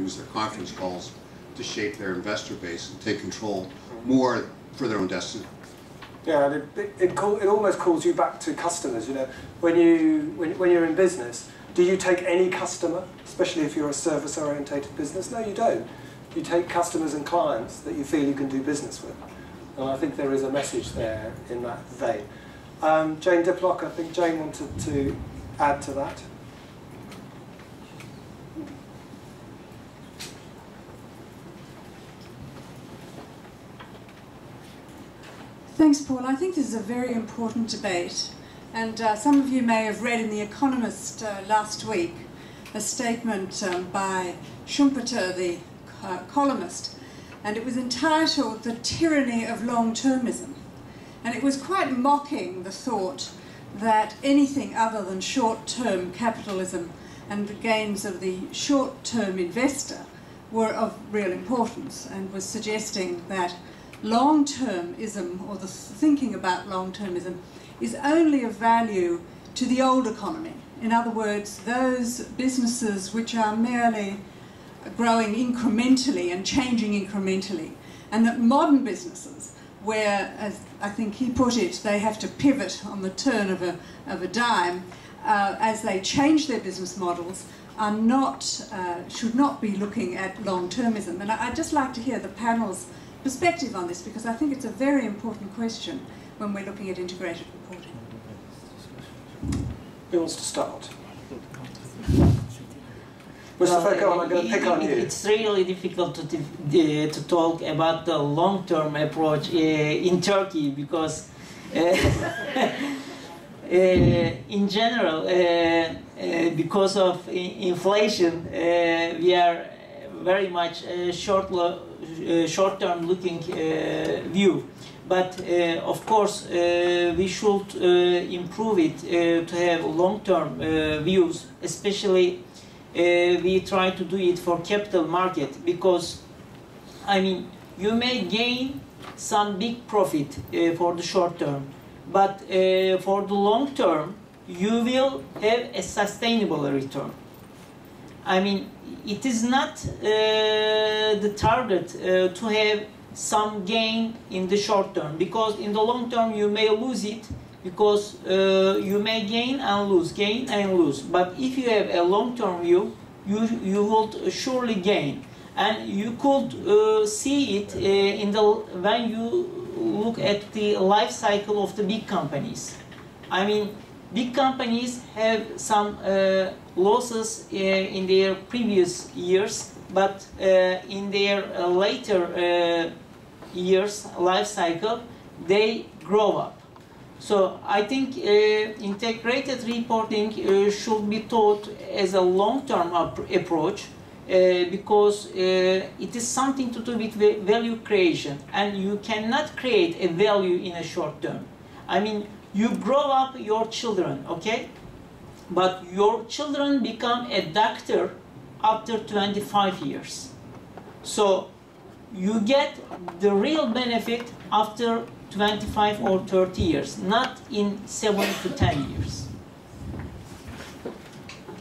use their conference calls to shape their investor base and take control more for their own destiny. Yeah, and it almost calls you back to customers. You know, when you're in business, do you take any customer, especially if you're a service-orientated business? No, you don't. You take customers and clients that you feel you can do business with. And I think there is a message there in that vein. Jane Diplock, I think Jane wanted to add to that. Thanks, Paul. I think this is a very important debate. And some of you may have read in The Economist last week a statement by Schumpeter, the columnist, and it was entitled "The Tyranny of Long-Termism." And it was quite mocking the thought that anything other than short-term capitalism and the gains of the short-term investor were of real importance, and was suggesting that long-termism, or the thinking about long-termism, is only of value to the old economy. In other words, those businesses which are merely growing incrementally and changing incrementally, and that modern businesses, where, as I think he put it, they have to pivot on the turn of a dime, as they change their business models, are not, should not be looking at long-termism. And I'd just like to hear the panel's perspective on this, because I think it's a very important question when we're looking at integrated reporting. Who wants to start? Mr. Fekon, I'm going to pick on you. It's really difficult to talk about the long-term approach in Turkey, because in general, because of inflation, we are very much short-term looking view. But of course, we should improve it to have long-term views, especially we try to do it for capital market, because I mean, you may gain some big profit for the short term, but for the long term you will have a sustainable return. I mean, it is not the target to have some gain in the short term, because in the long term you may lose it, because you may gain and lose. But if you have a long-term view, you will surely gain, and you could see it when you look at the life cycle of the big companies. I mean, big companies have some losses in their previous years, but in their later years life cycle, they grow up. So I think integrated reporting should be taught as a long-term approach, because it is something to do with value creation, and you cannot create a value in a short term. I mean, you grow up your children, okay? But your children become a doctor after 25 years. So you get the real benefit after 25 or 30 years, not in 7 to 10 years.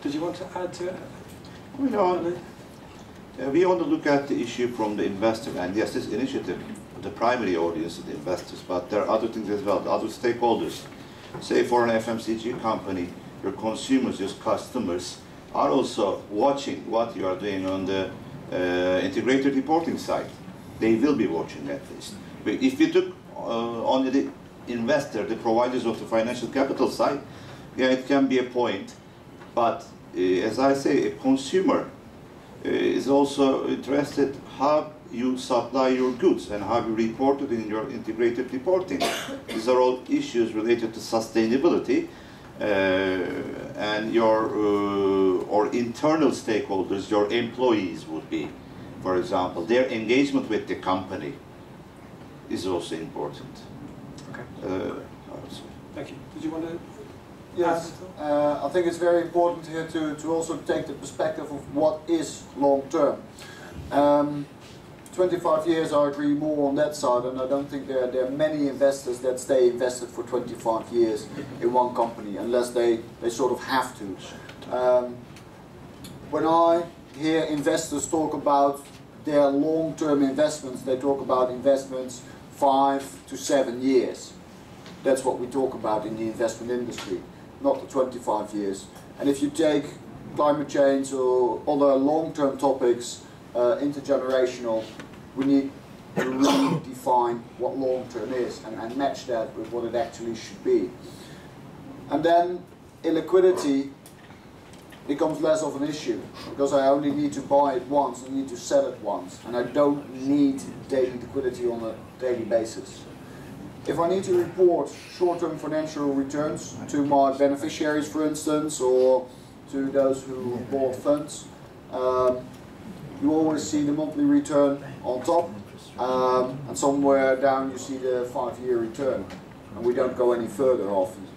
Did you want to add to it? We want to look at the issue from the investor, and yes, this initiative, the primary audience is the investors, but there are other things as well, the other stakeholders. Say for an FMCG company, your consumers, your customers, are also watching what you are doing on the integrated reporting side. They will be watching at least. But if you took only the investor, the providers of the financial capital side, yeah, it can be a point. But as I say, a consumer is also interested how you supply your goods and how you report it in your integrated reporting. These are all issues related to sustainability, and your or internal stakeholders, your employees would be, for example, their engagement with the company is also important. Okay. Thank you. Did you want to? Yes, I think it's very important here to also take the perspective of what is long term. 25 years, I agree more on that side, and I don't think there are many investors that stay invested for 25 years in one company, unless they sort of have to. When I hear investors talk about their long-term investments, they talk about investments 5 to 7 years. That's what we talk about in the investment industry, not the 25 years. And if you take climate change or other long-term topics, intergenerational, we need to really define what long-term is and match that with what it actually should be. And then illiquidity becomes less of an issue, because I only need to buy it once, I need to sell it once, and I don't need daily liquidity on a daily basis. If I need to report short-term financial returns to my beneficiaries, for instance, or to those who bought funds, you always see the monthly return on top, and somewhere down you see the 5-year return, and we don't go any further often.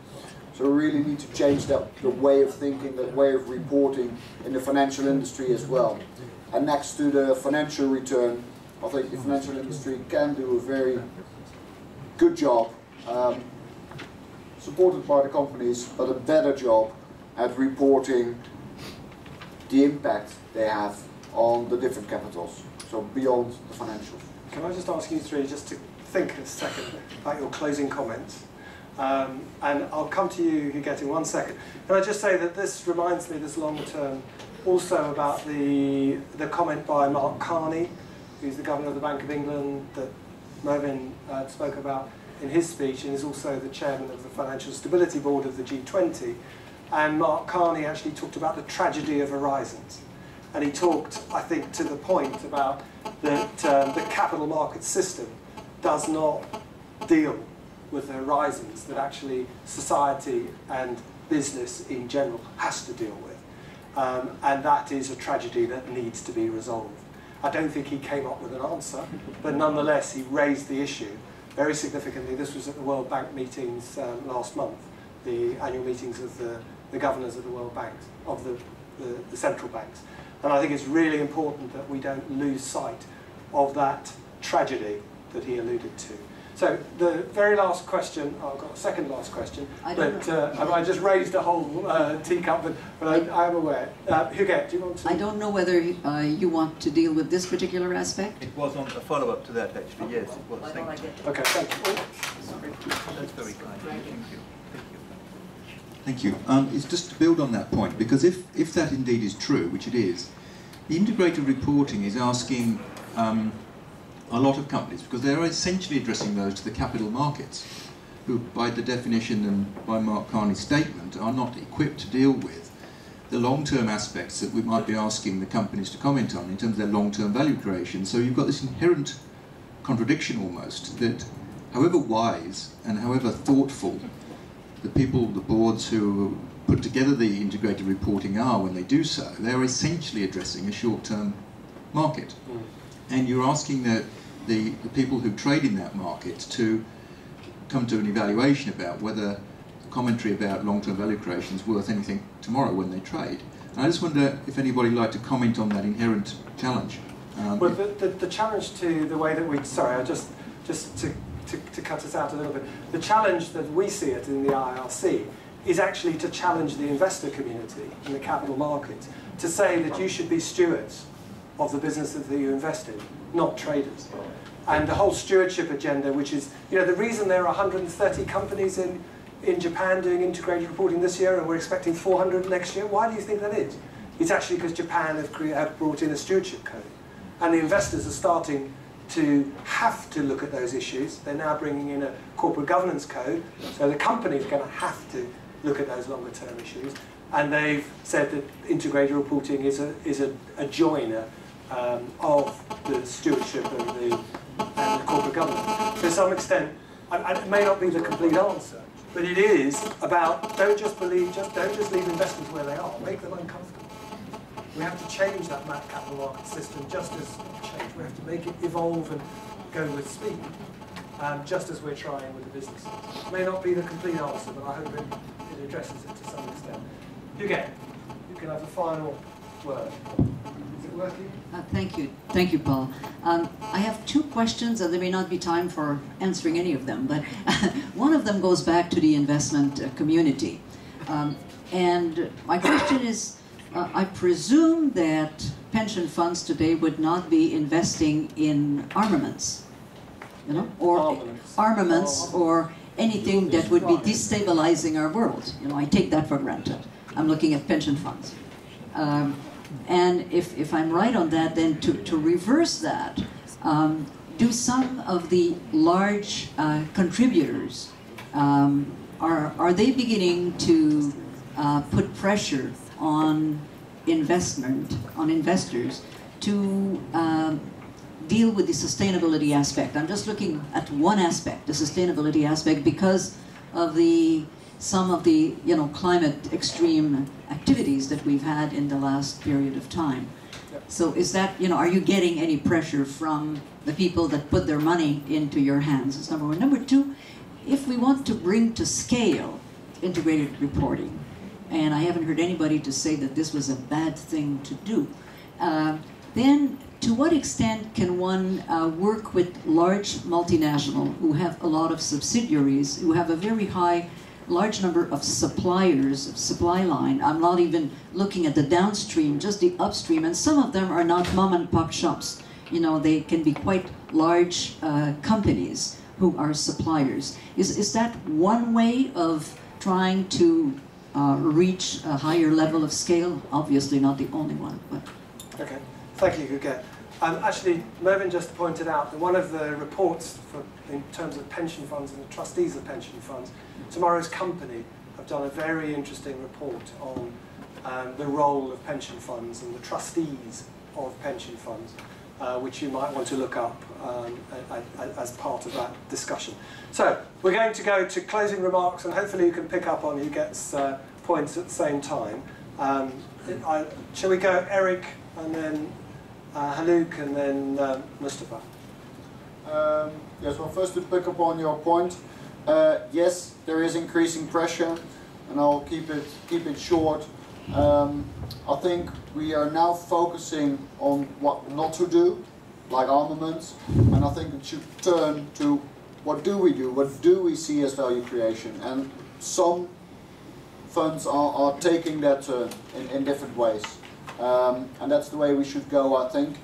So we really need to change the way of thinking, that way of reporting in the financial industry as well. And next to the financial return, I think the financial industry can do a very good job, supported by the companies, but a better job at reporting the impact they have on the different capitals, so beyond the financials. Can I just ask you three just to think a second about your closing comments? And I'll come to you, Huguette, in 1 second. Can I just say that this reminds me, this long term, also about the comment by Mark Carney, who's the Governor of the Bank of England, that Mervyn spoke about in his speech, and is also the chairman of the Financial Stability Board of the G20. And Mark Carney actually talked about the tragedy of horizons. And he talked, I think, to the point about that the capital market system does not deal with the horizons that actually society and business in general has to deal with. And that is a tragedy that needs to be resolved. I don't think he came up with an answer, but nonetheless he raised the issue very significantly. This was at the World Bank meetings last month, the annual meetings of the governors of the World Banks, of the central banks. And I think it's really important that we don't lose sight of that tragedy that he alluded to. So the very last question, I've got a second last question, but I just raised a whole teacup, but I am aware. Huguette, do you want to? I don't know whether you want to deal with this particular aspect. It was on a follow-up to that, actually, yes, it was. Thank you. Okay, thank you. That's very kind. Thank you. Thank you. It's just to build on that point, because if that indeed is true, which it is, the integrated reporting is asking a lot of companies, because they're essentially addressing those to the capital markets, who by the definition and by Mark Carney's statement are not equipped to deal with the long-term aspects that we might be asking the companies to comment on in terms of their long-term value creation. So you've got this inherent contradiction almost, that however wise and however thoughtful the people, the boards who put together the integrated reporting are when they do so, they're essentially addressing a short-term market. And you're asking the people who trade in that market to come to an evaluation about whether the commentary about long-term value creation is worth anything tomorrow when they trade. And I just wonder if anybody would like to comment on that inherent challenge. Well, the challenge to the way that we, sorry, just to cut us out a little bit, the challenge that we see it in the IRC is actually to challenge the investor community in the capital markets, to say that you should be stewards of the businesses that you invest in, not traders. And the whole stewardship agenda, which is, you know, the reason there are 130 companies in Japan doing integrated reporting this year, and we're expecting 400 next year, why do you think that is? It's actually because Japan have brought in a stewardship code. And the investors are starting to have to look at those issues. They're now bringing in a corporate governance code, so the company's going to have to look at those longer term issues. And they've said that integrated reporting is a joiner of the stewardship and the corporate governance. To some extent, and it may not be the complete answer, but it is about don't just leave investors where they are, make them uncomfortable. We have to change that capital market system just as we have to make it evolve and go with speed, just as we're trying with the businesses. It may not be the complete answer, but I hope it addresses it to some extent. Huguette, you can have the final word. Is it working? Thank you, Paul. I have two questions, and there may not be time for answering any of them, but one of them goes back to the investment community. And my question is, I presume that pension funds today would not be investing in armaments, you know, or armaments or anything that would be destabilizing our world. You know, I take that for granted. I'm looking at pension funds. And if I'm right on that, then to reverse that, do some of the large contributors, are they beginning to put pressure on investors to deal with the sustainability aspect? I'm just looking at one aspect, the sustainability aspect, because of some of the climate extreme activities that we've had in the last period of time. So is that, are you getting any pressure from the people that put their money into your hands? That's number one. Number two, if we want to bring to scale integrated reporting, and I haven't heard anybody to say that this was a bad thing to do, then to what extent can one work with large multinational who have a lot of subsidiaries, who have a very large number of suppliers, of supply line? I'm not even looking at the downstream, just the upstream, and some of them are not mom and pop shops. They can be quite large companies who are suppliers. Is that one way of trying to reach a higher level of scale? Obviously not the only one, but... Okay, thank you, Huguette. Actually, Mervyn just pointed out that one of the reports in terms of pension funds and the trustees of pension funds, Tomorrow's Company have done a very interesting report on the role of pension funds and the trustees of pension funds, which you might want to look up as part of that discussion. So, we're going to go to closing remarks, and hopefully you can pick up on Huguette's points at the same time. Shall we go Eric, and then Hanouk, and then Mustafa? Yes, well, first to pick up on your point, yes, there is increasing pressure, and I'll keep it short. I think we are now focusing on what not to do, like armaments, and I think it should turn to what do we do, what do we see as value creation, and some funds are taking that turn in different ways. And that's the way we should go, I think.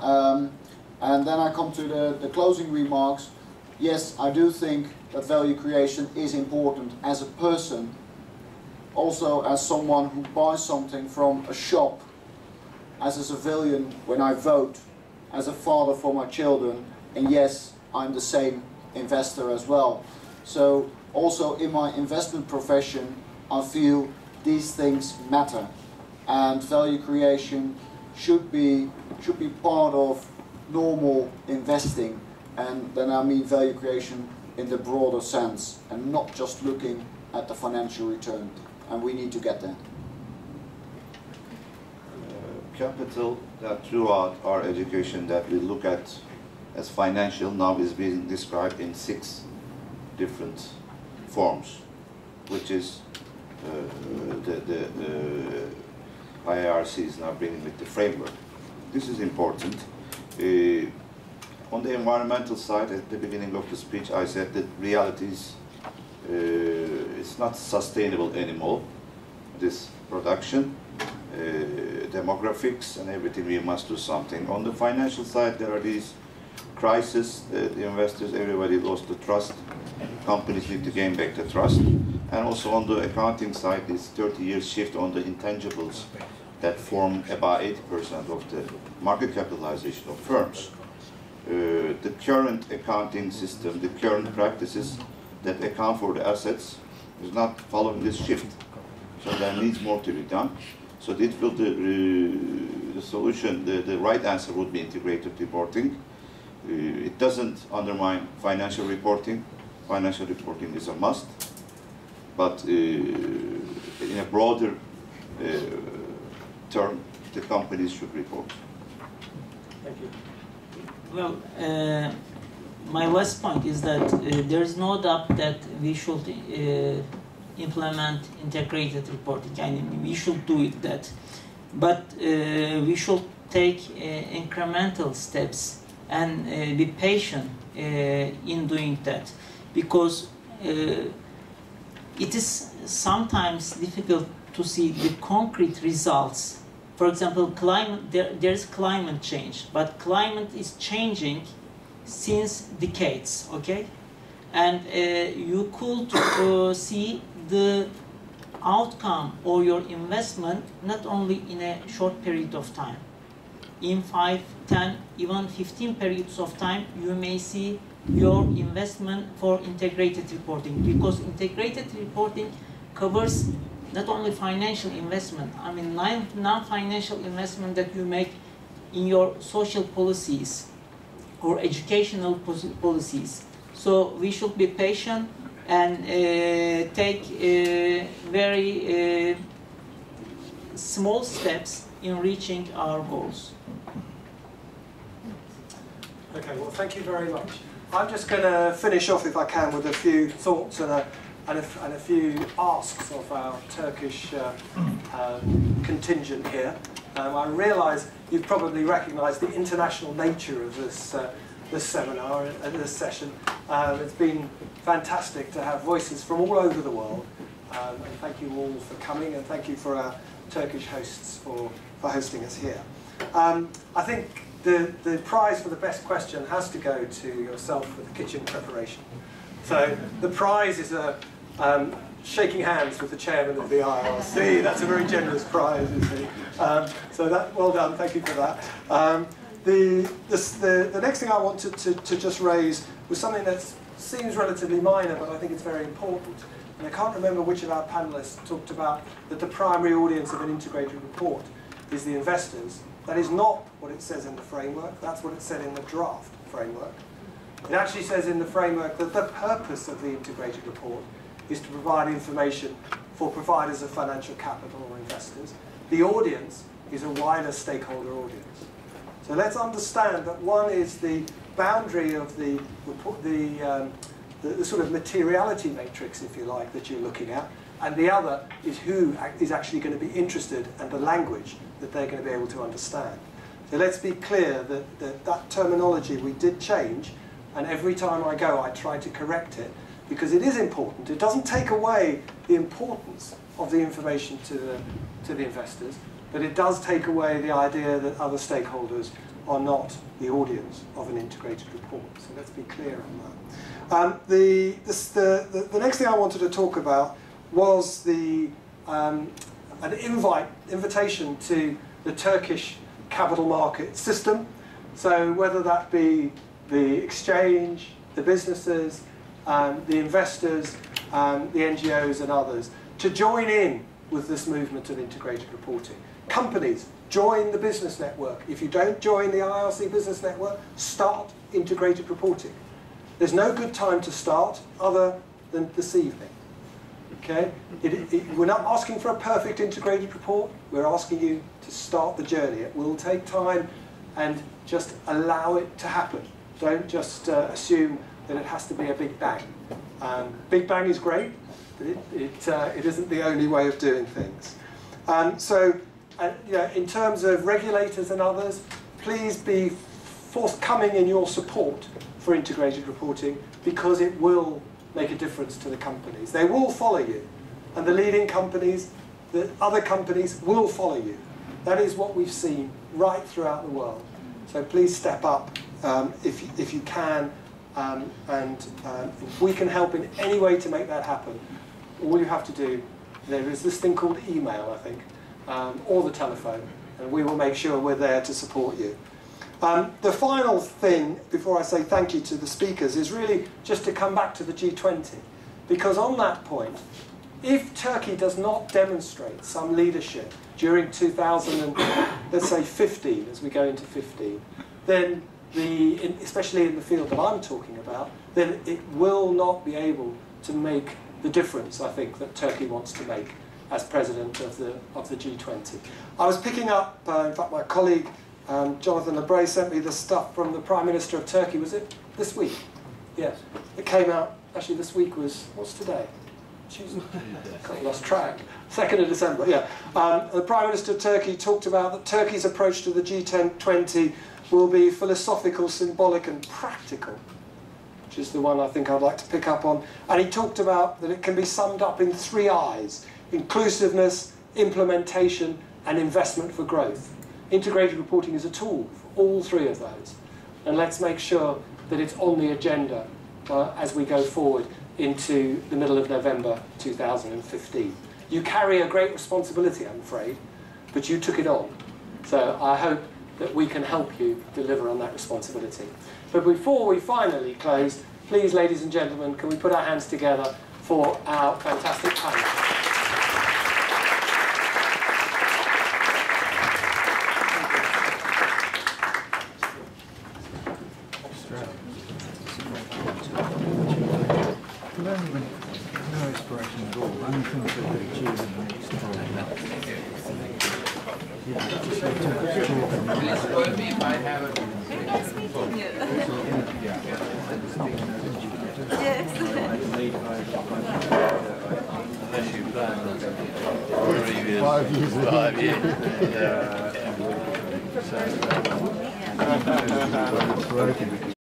And then I come to the closing remarks. Yes, I do think that value creation is important as a person, also as someone who buys something from a shop, as a civilian when I vote, as a father for my children, and yes, I'm the same investor as well. So also in my investment profession, I feel these things matter. And value creation should be part of normal investing, and then I mean value creation in the broader sense, and not just looking at the financial return. And we need to get there. Capital that throughout our education that we look at as financial now is being described in 6 different forms, which is the IIRC is now bringing with the framework. This is important. On the environmental side, at the beginning of the speech, I said that realities, it's not sustainable anymore, this production, demographics and everything, we must do something. On the financial side, there are these crises, the investors, everybody lost the trust, companies need to gain back the trust. And also on the accounting side, this 30 years shift on the intangibles that form about 80% of the market capitalization of firms. The current accounting system, the current practices that account for the assets is not following this shift. So there needs more to be done. So this will the solution, the right answer would be integrated reporting. It doesn't undermine financial reporting. Financial reporting is a must. But in a broader term, the companies should report. Thank you. Well, my last point is that there is no doubt that we should implement integrated reporting. I mean, we should do it that, but we should take incremental steps and be patient in doing that, because it is sometimes difficult to see the concrete results For example, climate, there is climate change, but climate is changing since decades, okay? And you could see the outcome of your investment not only in a short period of time. In 5, 10, even 15 periods of time, you may see your investment for integrated reporting, because integrated reporting covers not only financial investment, I mean non-financial investment that you make in your social policies or educational policies. So we should be patient and take very small steps in reaching our goals. Okay, well, thank you very much. I'm just going to finish off, if I can, with a few thoughts and a few asks of our Turkish contingent here. I realise you've probably recognised the international nature of this seminar and this session. It's been fantastic to have voices from all over the world. And thank you all for coming, and thank you for our Turkish hosts for hosting us here. I think the prize for the best question has to go to yourself for the kitchen preparation. So the prize is shaking hands with the chairman of the IRC. That's a very generous prize, you see. So that, well done, thank you for that. The next thing I wanted to just raise was something that seems relatively minor, but I think it's very important. And I can't remember which of our panelists talked about that the primary audience of an integrated report is the investors. That is not what it says in the framework. That's what it said in the draft framework. It actually says in the framework that the purpose of the integrated report is to provide information for providers of financial capital or investors. The audience is a wider stakeholder audience. So let's understand that one is the boundary of the sort of materiality matrix, if you like, that you're looking at, and the other is who is actually going to be interested and the language that they're going to be able to understand. So let's be clear that that terminology we did change, and every time I go I try to correct it, because it is important. It doesn't take away the importance of the information to the investors, but it does take away the idea that other stakeholders are not the audience of an integrated report. So let's be clear on that. The next thing I wanted to talk about was an invitation to the Turkish capital market system. So whether that be the exchange, the businesses, the investors, the NGOs and others, to join in with this movement of integrated reporting. Companies, join the business network. If you don't join the IRC business network, start integrated reporting. There's no good time to start other than this evening. Okay? We're not asking for a perfect integrated report. We're asking you to start the journey. It will take time, and just allow it to happen. Don't just assume that it has to be a big bang. Big bang is great, but it isn't the only way of doing things. In terms of regulators and others, please be forthcoming in your support for integrated reporting, because it will make a difference to the companies. They will follow you, and the leading companies, the other companies will follow you. That is what we've seen right throughout the world. So please step up if you can, and if we can help in any way to make that happen. All you have to do, there is this thing called email, I think, or the telephone, and we will make sure we're there to support you. The final thing, before I say thank you to the speakers, is really just to come back to the G20. Because on that point, if Turkey does not demonstrate some leadership during 2015, as we go into 15, then especially in the field that I'm talking about, then it will not be able to make the difference, I think, that Turkey wants to make as president of the G20. I was picking up, in fact, my colleague Jonathan Lebray sent me the stuff from the Prime Minister of Turkey. Was it this week? Yes. It came out, actually this week was, what's today? Tuesday? I lost track. 2nd of December, yeah. The Prime Minister of Turkey talked about that Turkey's approach to the G20 will be philosophical, symbolic and practical, which is the one I think I'd like to pick up on. And he talked about that it can be summed up in 3 I's: inclusiveness, implementation and investment for growth. Integrated reporting is a tool for all three of those. And let's make sure that it's on the agenda as we go forward into the middle of November 2015. You carry a great responsibility, I'm afraid, but you took it on. So I hope that we can help you deliver on that responsibility. But before we finally close, please, ladies and gentlemen, can we put our hands together for our fantastic panel? No inspiration at all. Only things that we achieve in the next Unless you plan 5 years.